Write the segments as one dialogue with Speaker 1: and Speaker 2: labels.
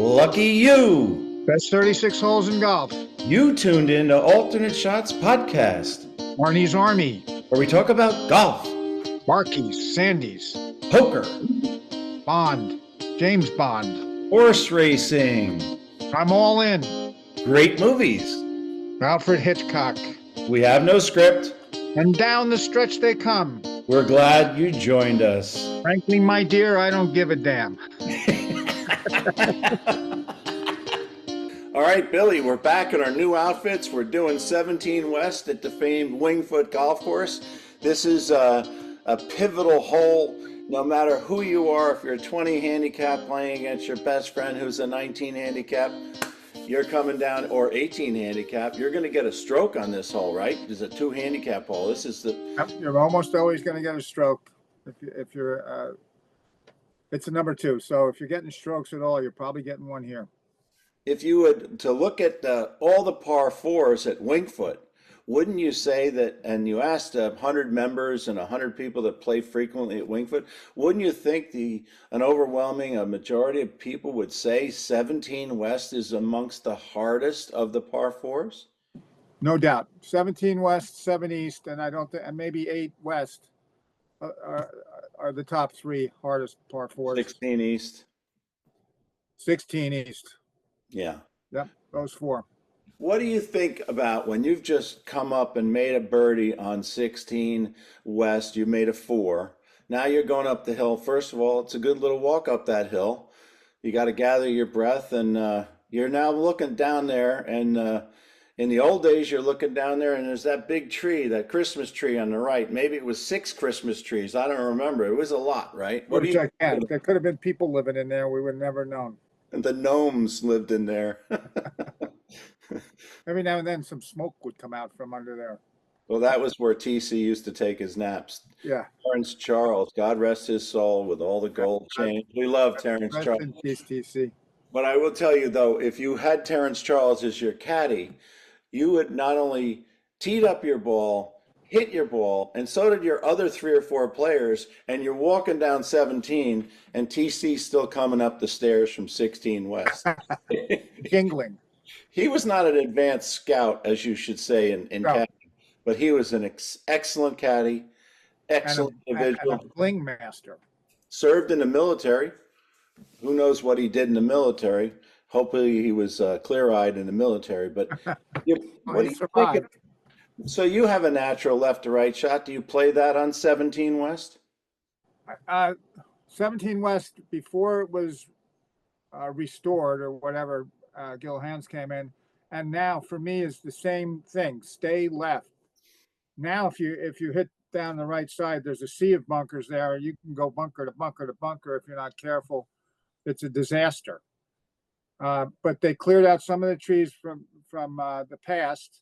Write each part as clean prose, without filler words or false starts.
Speaker 1: Lucky you!
Speaker 2: Best 36 holes in golf.
Speaker 1: You tuned in to Alternate Shots Podcast,
Speaker 2: Arnie's Army.
Speaker 1: where we talk about golf,
Speaker 2: Barkeys, Sandy's,
Speaker 1: poker,
Speaker 2: Bond, James Bond.
Speaker 1: horse racing,
Speaker 2: I'm all in.
Speaker 1: great movies.
Speaker 2: Alfred Hitchcock.
Speaker 1: We have no script.
Speaker 2: And down the stretch they come.
Speaker 1: We're glad you joined us.
Speaker 2: Frankly, my dear, I don't give a damn.
Speaker 1: All right, Billy, we're back in our new outfits. We're doing 17 West at the famed Wingfoot Golf Course. This is a pivotal hole. No matter who you are, if you're a 20 handicap playing against your best friend who's a 19 handicap, you're coming down, or 18 handicap, you're going to get a stroke on this hole, right? It's a 2 handicap hole. This is the...
Speaker 2: You're almost always going to get a stroke if you're it's a number 2. So if you're getting strokes at all, you're probably getting one here.
Speaker 1: If you would to look at all the par 4s at Wingfoot, wouldn't you say that, and you asked 100 members and 100 people that play frequently at Wingfoot, wouldn't you think an overwhelming majority of people would say 17 West is amongst the hardest of the par 4s?
Speaker 2: No doubt. 17 West, 7 East, and I don't think, and maybe 8 West are the top 3 hardest par 4s.
Speaker 1: 16 East.
Speaker 2: 16 East.
Speaker 1: Yeah.
Speaker 2: Yep, those 4.
Speaker 1: What do you think about when you've just come up and made a birdie on 16 West, you made a 4. Now you're going up the hill. First of all, it's a good little walk up that hill. You got to gather your breath, and you're now looking down there. And in the old days, you're looking down there, and there's that big tree, that Christmas tree on the right. Maybe it was 6 Christmas trees. I don't remember. It was a lot, right?
Speaker 2: What do you think? There could have been people living in there. We would have never known.
Speaker 1: And the gnomes lived in there.
Speaker 2: Every now and then some smoke would come out from under there.
Speaker 1: Well, that was where TC used to take his naps.
Speaker 2: Yeah.
Speaker 1: Terrence Charles, God rest his soul, with all the gold chains. We love Terrence
Speaker 2: Rest
Speaker 1: Charles.
Speaker 2: in peace, TC.
Speaker 1: But I will tell you, though, if you had Terrence Charles as your caddy, you would not only teed up your ball, hit your ball, and so did your other 3 or 4 players, and you're walking down 17, and TC's still coming up the stairs from 16 West.
Speaker 2: Jingling.
Speaker 1: He was not an advanced scout, as you should say, in
Speaker 2: No.
Speaker 1: caddy, but he was an excellent caddy, excellent individual.
Speaker 2: And a fling master.
Speaker 1: Served in the military. Who knows what he did in the military? Hopefully he was clear-eyed in the military. But what do you think? So you have a natural left to right shot. Do you play that on 17 West?
Speaker 2: 17 West, before it was restored or whatever, Gil Hands came in, and now for me is the same thing. Stay left. Now, if you hit down the right side, there's a sea of bunkers there. You can go bunker to bunker to bunker if you're not careful. It's a disaster. But they cleared out some of the trees from the past.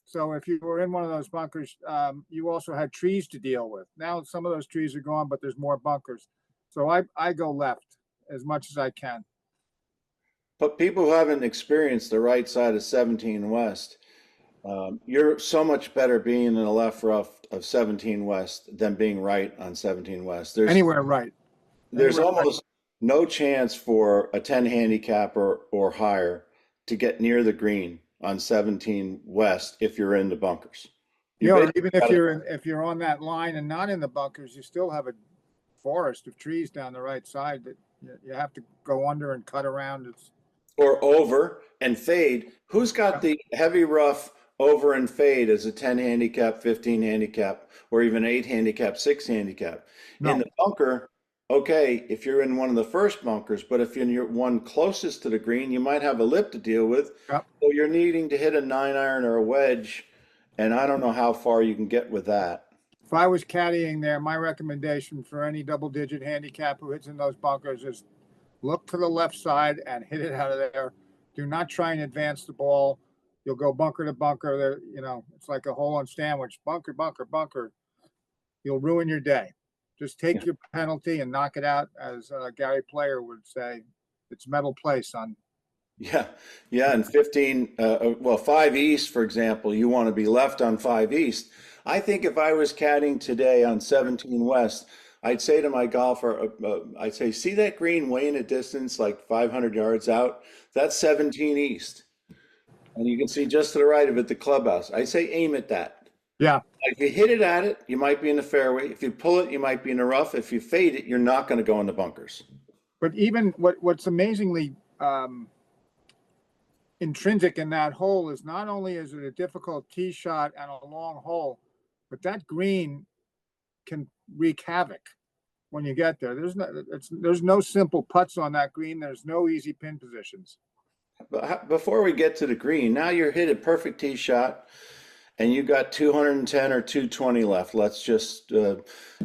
Speaker 2: So if you were in one of those bunkers, you also had trees to deal with. Now some of those trees are gone, but there's more bunkers. So I go left as much as I can.
Speaker 1: But people who haven't experienced the right side of 17 West, you're so much better being in the left rough of 17 West than being right on 17 West. There's
Speaker 2: Anywhere right.
Speaker 1: There's
Speaker 2: Anywhere
Speaker 1: almost no chance for a 10 handicap or higher to get near the green on 17 West if you're in the bunkers.
Speaker 2: Even if you're on that line and not in the bunkers, you still have a forest of trees down the right side that you have to go under and cut around.
Speaker 1: Or over and fade. Who's got the heavy rough over and fade as a 10 handicap, 15 handicap, or even 8 handicap, 6 handicap?
Speaker 2: No.
Speaker 1: In the bunker, okay, if you're in one of the first bunkers, but if you're in your one closest to the green, you might have a lip to deal with.
Speaker 2: Yep.
Speaker 1: So you're needing to hit a 9-iron or a wedge, and I don't know how far you can get with that.
Speaker 2: If I was caddying there, my recommendation for any double-digit handicap who hits in those bunkers is look to the left side and hit it out of there. Do not try and advance the ball. You'll go bunker to bunker. There, it's like a hole on sandwich. Bunker, bunker, bunker. You'll ruin your day. Just take your penalty and knock it out, as Gary Player would say. It's metal play, son.
Speaker 1: Yeah, and 15, 5 East, for example, you want to be left on 5 East. I think if I was caddying today on 17 West, I'd say to my golfer, I'd say, see that green way in a distance, like 500 yards out? That's 17 east. And you can see just to the right of it, the clubhouse. I say aim at that.
Speaker 2: Yeah.
Speaker 1: If you hit it at it, you might be in the fairway. If you pull it, you might be in the rough. If you fade it, you're not going to go in the bunkers.
Speaker 2: But even what's amazingly intrinsic in that hole is not only is it a difficult tee shot and a long hole, but that green can wreak havoc when you get there. There's no simple putts on that green. There's no easy pin positions.
Speaker 1: But before we get to the green, now you're hit a perfect tee shot and you got 210 or 220 left. Let's just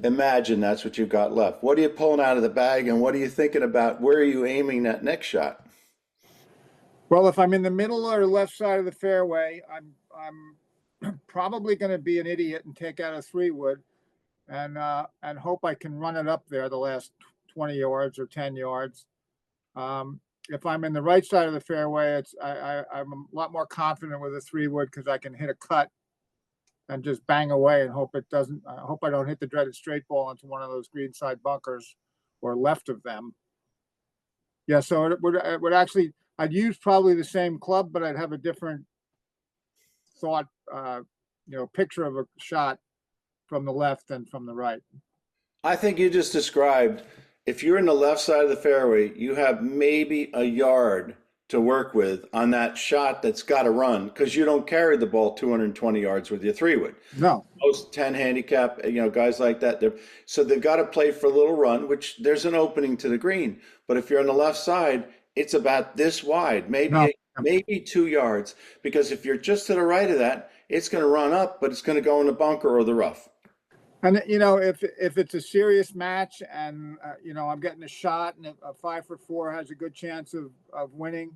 Speaker 1: imagine that's what you've got left. What are you pulling out of the bag and what are you thinking about? Where are you aiming that next shot?
Speaker 2: Well, if I'm in the middle or left side of the fairway, I'm probably going to be an idiot and take out a 3-wood and hope I can run it up there the last 20 yards or 10 yards. If I'm in the right side of the fairway, I'm a lot more confident with a 3-wood because I can hit a cut and just bang away and hope it doesn't. I hope I don't hit the dreaded straight ball into one of those greenside bunkers or left of them. Yeah, so it would actually. I'd use probably the same club, but I'd have a different thought, picture of a shot from the left and from the right.
Speaker 1: I think you just described if you're in the left side of the fairway, you have maybe a yard to work with on that shot that's got to run because you don't carry the ball 220 yards with your 3-wood.
Speaker 2: No.
Speaker 1: Most 10 handicap, guys like that. So they've got to play for a little run, which there's an opening to the green. But if you're on the left side, it's about this wide, maybe 2 yards, because if you're just to the right of that, it's going to run up, but it's going to go in the bunker or the rough.
Speaker 2: And if it's a serious match and I'm getting a shot and a 5-for-4 has a good chance of winning,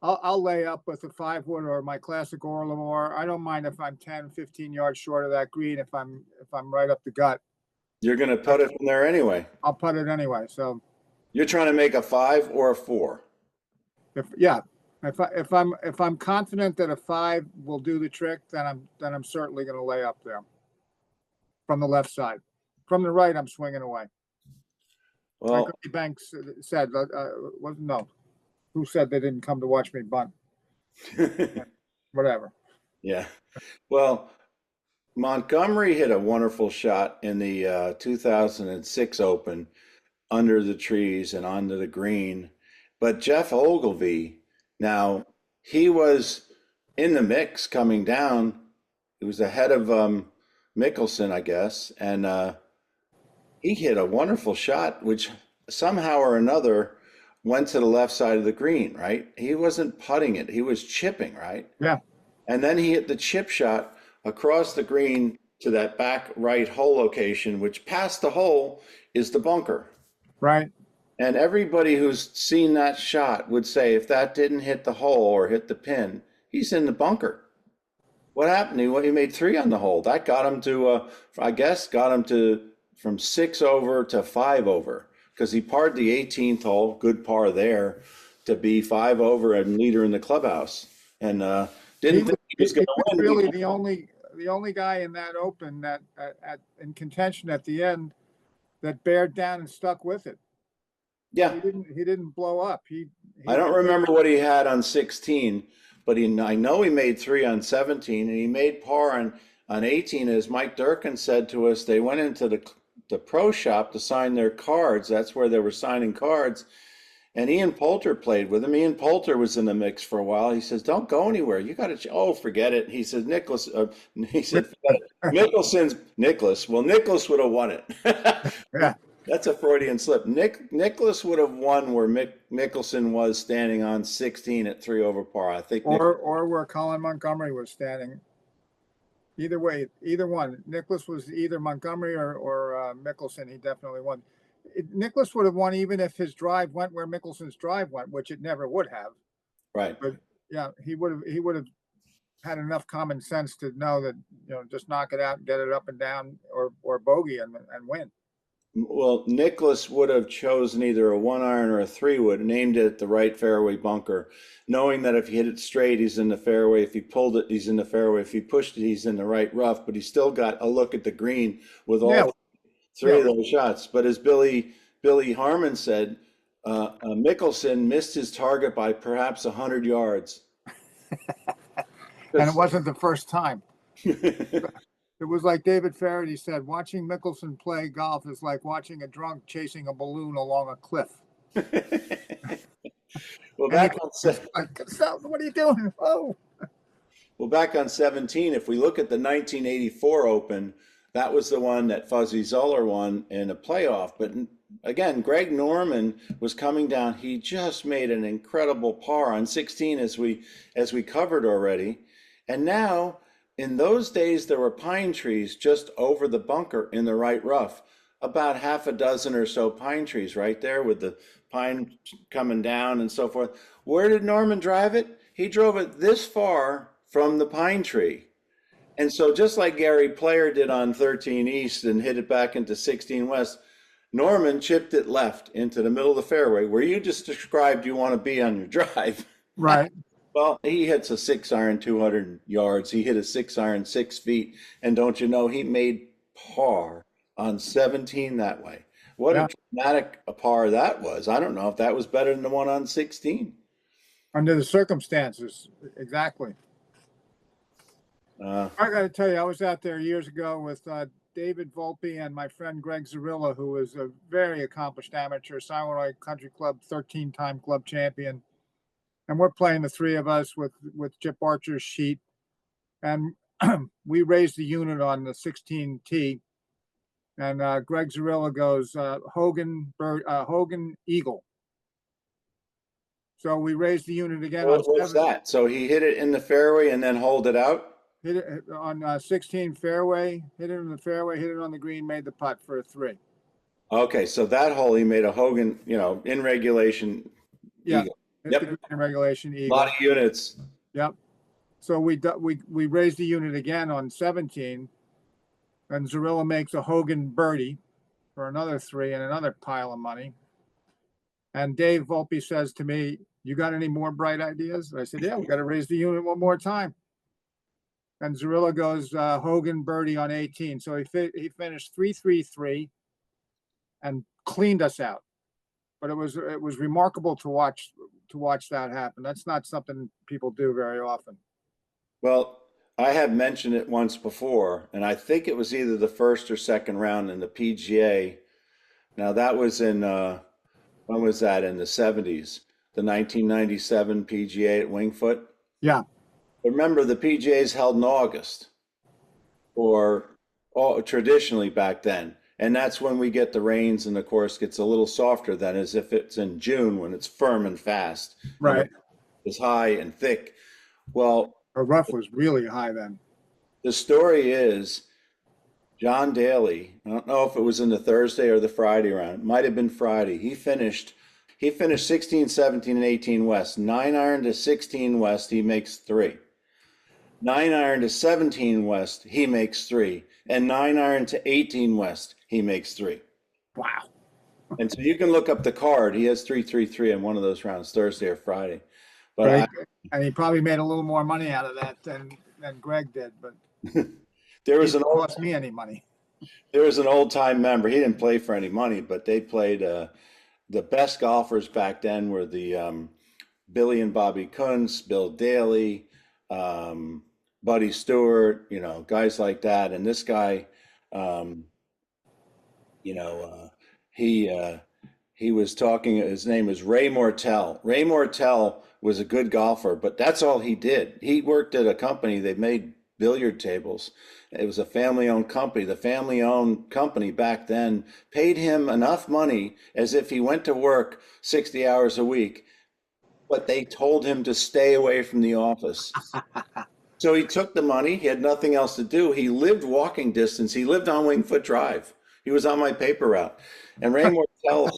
Speaker 2: I'll lay up with a 5-wood or my classic Orlamore. I don't mind if I'm 10, 15 yards short of that green if I'm right up the gut.
Speaker 1: You're going to putt it from there anyway.
Speaker 2: I'll putt it anyway. So
Speaker 1: you're trying to make a 5 or a 4.
Speaker 2: If I'm confident that a 5 will do the trick, then I'm certainly going to lay up there from the left side. From the right, I'm swinging away.
Speaker 1: Well,
Speaker 2: like Banks said, no, who said they didn't come to watch me bunt? Whatever.
Speaker 1: Yeah. Well, Montgomery hit a wonderful shot in the 2006 Open under the trees and onto the green. But Jeff Ogilvy, now he was in the mix coming down. He was ahead of Mickelson, I guess, and he hit a wonderful shot, which somehow or another went to the left side of the green, right? He wasn't putting it, he was chipping, right?
Speaker 2: Yeah.
Speaker 1: And then he hit the chip shot across the green to that back right hole location, which past the hole is the bunker.
Speaker 2: Right.
Speaker 1: And everybody who's seen that shot would say if that didn't hit the hole or hit the pin, he's in the bunker. What happened? He made 3 on the hole. That got him to, from 6 over to 5 over because he parred the 18th hole, good par there, to be 5 over and leader in the clubhouse. And didn't think he was going to win.
Speaker 2: Really, the only guy in that Open that in contention at the end that bared down and stuck with it.
Speaker 1: Yeah,
Speaker 2: he didn't blow up.
Speaker 1: I don't remember what he had on 16, but I know he made 3 on 17, and he made par on 18. As Mike Durkin said to us, they went into the pro shop to sign their cards. That's where they were signing cards. And Ian Poulter played with him. Ian Poulter was in the mix for a while. He says, "Don't go anywhere. You got to." Oh, forget it. He says, "Nicholas." He said, "Nicholas." Well, Nicholas would have won it.
Speaker 2: Yeah.
Speaker 1: That's a Freudian slip. Nicholas would have won where Mickelson was standing on 16 at 3 over par. I think.
Speaker 2: Or where Colin Montgomery was standing. Either way, either one. Nicholas was either Montgomery or Mickelson. He definitely won. Nicholas would have won even if his drive went where Mickelson's drive went, which it never would have.
Speaker 1: Right.
Speaker 2: But yeah, he would have had enough common sense to know that just knock it out and get it up and down or bogey and win.
Speaker 1: Well, Nicholas would have chosen either a 1-iron or a 3-wood and aimed it at the right fairway bunker, knowing that if he hit it straight, he's in the fairway. If he pulled it, he's in the fairway. If he pushed it, he's in the right rough. But he still got a look at the green with all three of those shots. But as Billy Harmon said, Mickelson missed his target by perhaps 100 yards.
Speaker 2: and it wasn't the first time. It was like David Faraday said, watching Mickelson play golf is like watching a drunk chasing a balloon along a cliff.
Speaker 1: Well,
Speaker 2: And
Speaker 1: back on
Speaker 2: like, stop, what are you doing? Oh,
Speaker 1: well, back on 17, if we look at the 1984 Open, that was the one that Fuzzy Zoeller won in a playoff. But again, Greg Norman was coming down. He just made an incredible par on 16, as we covered already. And now, in those days, there were pine trees just over the bunker in the right rough. About half a dozen or so pine trees right there with the pine coming down and so forth. Where did Norman drive it? He drove it this far from the pine tree. And so just like Gary Player did on 13 East and hit it back into 16 West, Norman chipped it left into the middle of the fairway where you just described you want to be on your drive.
Speaker 2: right.
Speaker 1: Well, he hits a 6-iron 200 yards. He hit a 6-iron 6 feet. And don't you know, he made par on 17 that way. What a dramatic a par that was. I don't know if that was better than the one on 16.
Speaker 2: Under the circumstances, exactly.
Speaker 1: Uh,
Speaker 2: I got to tell you, I was out there years ago with David Volpe and my friend Greg Zarilla, who is a very accomplished amateur, Siloy Country Club 13-time club champion. And we're playing, the three of us, with Chip Archer's sheet. And we raised the unit on the 16 tee. And Greg Zarilla goes, Hogan Eagle. So we raised the unit again on
Speaker 1: what's that? So he hit it in the fairway and then hold it out?
Speaker 2: Hit it on 16 fairway, hit it in the fairway, hit it on the green, made the putt for a 3.
Speaker 1: Okay, so that hole he made a Hogan, in regulation.
Speaker 2: Yeah,
Speaker 1: Eagle. Yep.
Speaker 2: in regulation
Speaker 1: A
Speaker 2: eagle.
Speaker 1: lot of units.
Speaker 2: Yep. So we raised the unit again on 17, and Zarilla makes a Hogan birdie for another 3 and another pile of money. And Dave Volpe says to me, "You got any more bright ideas?" I said, "Yeah, we got to raise the unit one more time." And Zarilla goes, Hogan birdie on 18. So he finished 3-3-3 and cleaned us out. But it was remarkable to watch that happen. That's not something people do very often.
Speaker 1: Well, I have mentioned it once before, and I think it was either the first or second round in the PGA. Now that was in when was that? In the 70s, the 1997 PGA at Wingfoot.
Speaker 2: Yeah.
Speaker 1: Remember, the PGA is held in August, or traditionally back then, and that's when we get the rains, and the course gets a little softer than as if it's in June when it's firm and fast.
Speaker 2: Right.
Speaker 1: It's high and thick. Well,
Speaker 2: the rough was really high then.
Speaker 1: The story is John Daly. I don't know if it was in the Thursday or the Friday round. It might have been Friday. He finished 16, 17, and 18 West. 9-iron to 16 West, he makes 3. 9-iron to 17 West, he makes 3. And 9-iron to 18 West, he makes 3.
Speaker 2: Wow.
Speaker 1: And so you can look up the card. He has 3-3-3 in one of those rounds, Thursday or Friday. But
Speaker 2: right. And he probably made a little more money out of that than Greg did. But
Speaker 1: there was
Speaker 2: cost me any money.
Speaker 1: There was an old time member. He didn't play for any money, but they played. The best golfers back then were the Billy and Bobby Kuntz, Bill Daly, Buddy Stewart, guys like that. And this guy, he was talking, his name is Ray Mortel. Ray Mortel was a good golfer, but that's all he did. He worked at a company, they made billiard tables. It was a family-owned company. The family-owned company back then paid him enough money as if he went to work 60 hours a week, but they told him to stay away from the office. So he took the money. He had nothing else to do. He lived walking distance. He lived on Wingfoot Drive. He was on my paper route. And Ray Mortel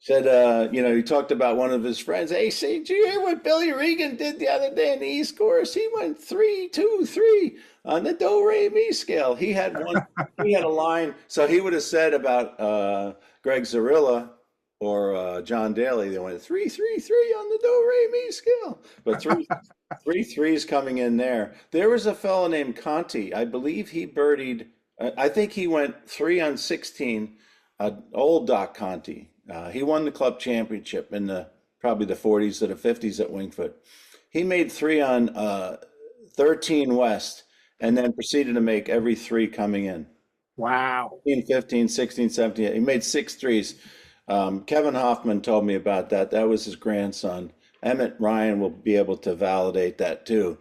Speaker 1: said, he talked about one of his friends. Hey, say, did you hear what Billy Regan did the other day in the East Course? He went 3-2-3 on the Do-Re-Mi scale. He had a line. So he would have said about Greg Zarilla or John Daly, they went 3-3-3 on the Do-Re-Mi scale. But three threes coming in there. There was a fellow named Conti. I believe he birdied I think he went 3 on 16. Old Doc Conti. He won the club championship in the probably the 40s to the 50s at Wingfoot. He made 3 on 13 West and then proceeded to make every 3 coming in.
Speaker 2: Wow.
Speaker 1: 15, 15, 16, 17. He made 6 threes. Kevin Hoffman told me about that. That was his grandson. Emmett Ryan will be able to validate that too.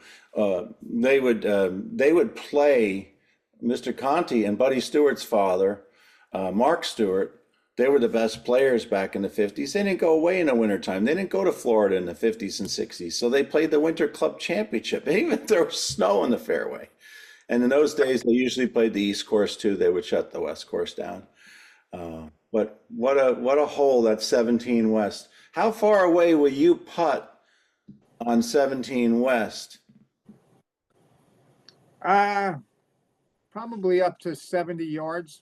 Speaker 1: They would play Mr. Conti and Buddy Stewart's father, Mark Stewart. They were the best players back in the 50s. They didn't go away in the wintertime. They didn't go to Florida in the 50s and 60s. So they played the Winter Club Championship. And even if there was snow in the fairway. And in those days, they usually played the East Course too. They would shut the West Course down. But what a hole, that 17 West. How far away will you putt on 17 West?
Speaker 2: Probably up to 70 yards.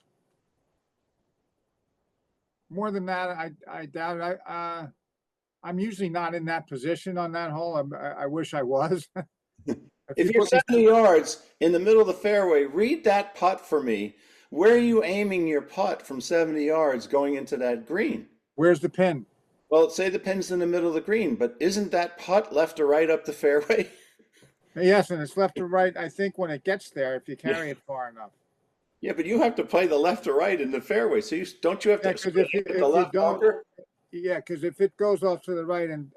Speaker 2: More than that, I doubt it. I'm usually not in that position on that hole. I wish I was.
Speaker 1: If you're 70 yards in the middle of the fairway, read that putt for me. Where are you aiming your putt from 70 yards going into that green?
Speaker 2: Where's the pin?
Speaker 1: Well, say the pin's in the middle of the green, but isn't that putt left or right up the fairway?
Speaker 2: Yes, and it's left to right, I think, when it gets there, if you carry it far enough.
Speaker 1: Yeah, but you have to play the left or right in the fairway. So don't you have to
Speaker 2: Yeah, because if
Speaker 1: the
Speaker 2: you
Speaker 1: left
Speaker 2: don't,
Speaker 1: bunker?
Speaker 2: yeah, because if it goes off to the right, and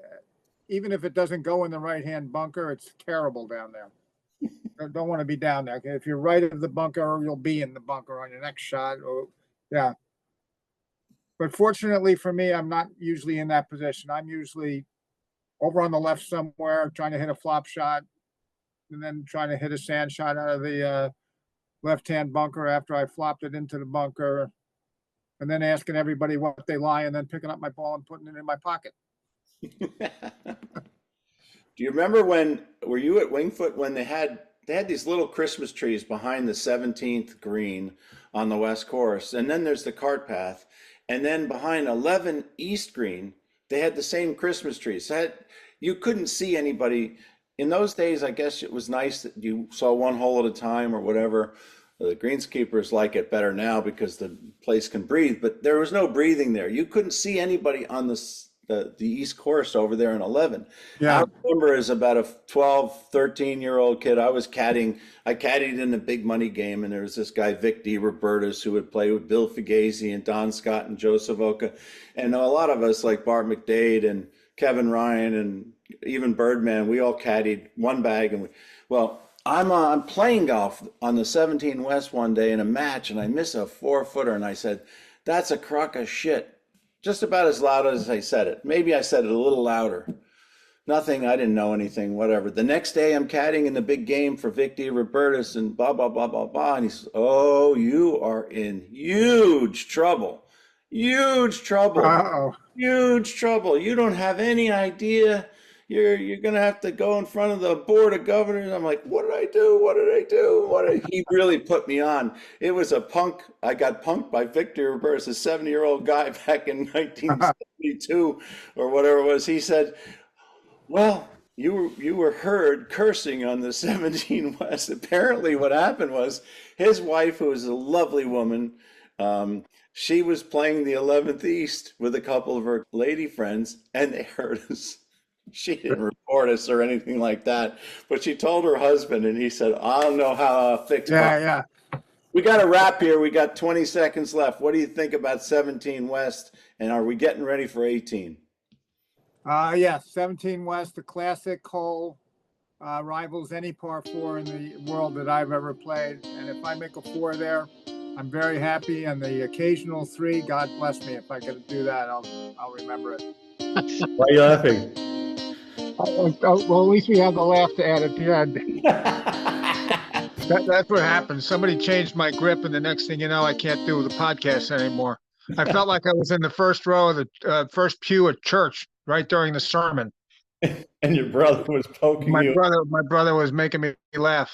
Speaker 2: even if it doesn't go in the right-hand bunker, it's terrible down there. I don't want to be down there. If you're right of the bunker, you'll be in the bunker on your next shot. Or yeah. But fortunately for me, I'm not usually in that position. I'm usually over on the left somewhere, trying to hit a flop shot, and then trying to hit a sand shot out of the left-hand bunker after I flopped it into the bunker, and then asking everybody what they lie, and then picking up my ball and putting it in my pocket.
Speaker 1: Do you remember were you at Wingfoot when they had these little Christmas trees behind the 17th green on the West Course, and then there's the cart path, and then behind 11 East Green, they had the same Christmas trees. So you couldn't see anybody. In those days, I guess it was nice that you saw one hole at a time or whatever. The greenskeepers like it better now because the place can breathe, but there was no breathing there. You couldn't see anybody on the East Course over there in 11.
Speaker 2: Yeah.
Speaker 1: I remember as about a 12, 13-year-old kid, I caddied in the big money game, and there was this guy, Vic DeRobertis, who would play with Bill Fugazi and Don Scott and Joe Savoca. And a lot of us, like Bart McDade and Kevin Ryan and even Birdman, we all caddied one bag. And I'm playing golf on the 17 West one day in a match, and I miss a 4-footer, and I said, "That's a crock of shit." Just about as loud as I said it. Maybe I said it a little louder. Nothing, I didn't know anything, whatever. The next day I'm caddying in the big game for Vic DeRobertis and blah, blah, blah, blah, blah. And he says, "Oh, you are in huge trouble. Huge trouble.
Speaker 2: Uh-oh.
Speaker 1: Huge trouble. You don't have any idea. You're gonna have to go in front of the board of governors." I'm like, "What did I do? What did I do?" He really put me on. It was a punk. I got punked by Victor Roberts, a 70-year-old guy back in 1972 or whatever it was. He said, "Well, you were heard cursing on the 17 West." Apparently, what happened was his wife, who was a lovely woman, she was playing the 11th East with a couple of her lady friends, and they heard us. She didn't report us or anything like that, but she told her husband, and he said, "I don't know how to fix it."
Speaker 2: Yeah.
Speaker 1: We got a wrap here. We got 20 seconds left. What do you think about 17 West, and are we getting ready for 18?
Speaker 2: Yeah, 17 West, the classic hole, rivals any par 4 in the world that I've ever played. And if I make a 4 there, I'm very happy. And the occasional 3, God bless me. If I can do that, I'll remember it.
Speaker 3: Why are you laughing?
Speaker 2: Well, at least we have the laugh to add at the end. That's what happened. Somebody changed my grip, and the next thing you know, I can't do the podcast anymore. I felt like I was in the first row of the first pew at church right during the sermon.
Speaker 3: And your brother was poking you.
Speaker 2: My brother was making me laugh.